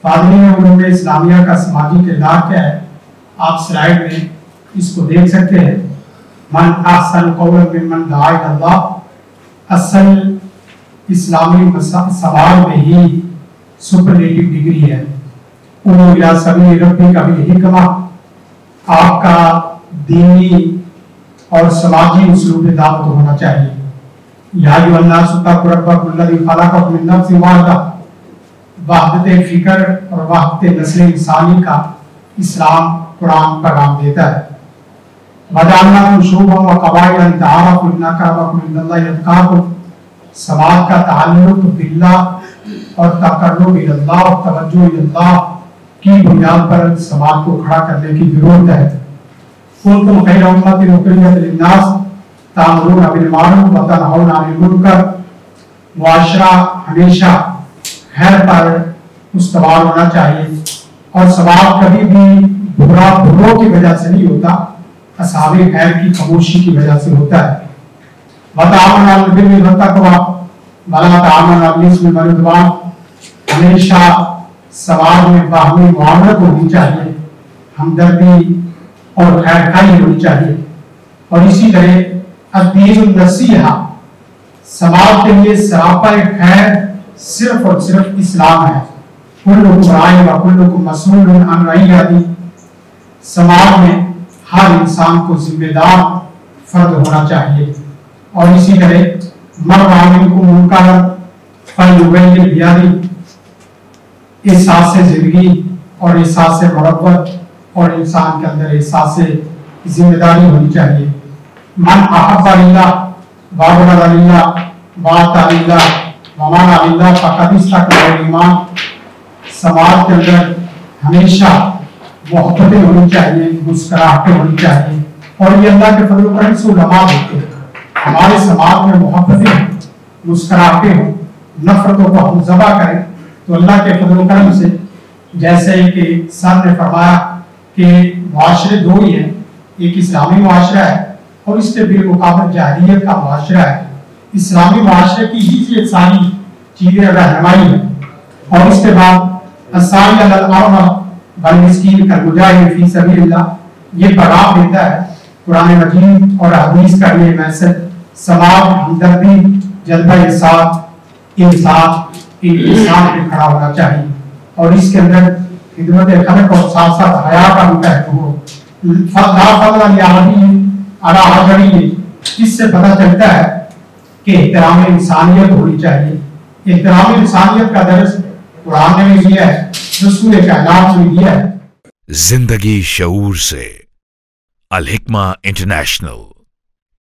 فاضلی میں علوم اسلامیہ کا سماجی کردار کیا ہے، آپ سلائیڈ میں اس کو دیکھ سکتے ہیں۔ من احسن قولا ممن دعا الی اللہ، اصل اسلامی سوال میں ہی سپرلیٹو ڈگری ہے۔ ادعو الی سبیل ربک بالحکمہ، آپ کا دینی اور سماجی اسلوب دعوت ہونا چاہیے۔ یا ایھا الناس اتقوا ربکم الذی خلقکم من نفس واحدہ، وحدت فکر اور وحدت نسل انسانی کا اسلام قرآن پیغام دیتا ہے۔ وَجَعَلْنَاكُمْ شُعُوبًا وَقَبَائِلَ لِتَعَارَفُوا إِنَّ أَکرمکم عِندَ اللہِ أَتْقاکُم، سماج کا تعلق باللہ اور تقرب الی اللہ اور توجہ الی اللہ کی بنیاد پر سماج کو کھڑا کرنے کی ضرورت ہے۔ كُنتُمْ خَيْرَ أُمَّةٍ أُخْرِجَتْ لِلنَّاسِ تَأْمُرُونَ بِالْمَعْرُوفِ وَتَنْهَوْنَ عَنِ الْمُنکَرِ، معاشرہ ہمیشہ خیر پر استوار ہونا چاہیے، اور ثواب کبھی بھی بروں کی وجہ سے نہیں ہوتا، اصحاب خیر کی خاموشی کی وجہ سے ہوتا ہے۔ وَتَعَاوَنُوا عَلَى الْبِرِّ وَالتَّقْوَىٰ وَلَا تَعَاوَنُوا عَلَى الْإِثْمِ وَالْعُدْوَانِ، ہمیشہ سماج میں باہمی معاونت ہونی چاہیے، ہمدردی اور خیر خواہی ہونی چاہیے۔ اور اسی طرح الدین النصیحہ، سماج کے لیے سراپا خیر صرف اور صرف اسلام ہے۔ کلکم راع وکلکم مسئول عن رعیتہ، سماج میں ہر انسان کو ذمہ دار فرد ہونا چاہیے۔ اور اسی طرح من رأى منکم منکرا فلیغیرہ بیدہ، احساس زندگی اور احساس محبت اور انسان کے اندر احساس ذمہ داری ہونی چاہیے۔ من احب للہ وابغض للہ واطاع للہ ومانع للہ فقد استکمل الایمان، سماج کے اندر ہمیشہ محبتیں ہونی چاہیے، مسکراہٹیں ہونی چاہیے، اور یہ اللہ کے فضل و کرم سے علماء ہوتے ہیں۔ ہمارے سماج میں محبتیں ہوں، مسکراہٹیں ہوں، نفرتوں کو ہم ذبح کریں تو اللہ کے فضل و کرم سے، جیسے کہ سر نے فرمایا کہ معاشرے دو ہی ہیں، ایک اسلامی معاشرہ ہے اور اس کے بالمقابل جاہلیت کا معاشرہ ہے۔ اسلامی معاشرے کی ہی یہ ساری چیزیں رہنمائی ہیں، اور اس کے بعد الساعی علی الاعمى والمسکین کالمجاہد فی سبیل اللہ، یہ پیغام دیتا ہے قرآن مجید اور حدیث کا یہ میسج۔ سماج ہمدردی، جذبہ انصاف، انصاف، انسان پہ کھڑا ہونا چاہیے، اور اس کے اندر خدمت خلق اور ساتھ ساتھ حیا کا بھی پہلو ہو۔ لا فضل لعربی علی عجمی، اس سے پتہ چلتا ہے کہ احترام انسانیت ہونی چاہیے۔ احترام انسانیت کا درس قرآن نے بھی دیا ہے، رسول کائنات نے دیا ہے۔ زندگی شعور سے، الحکمہ انٹرنیشنل۔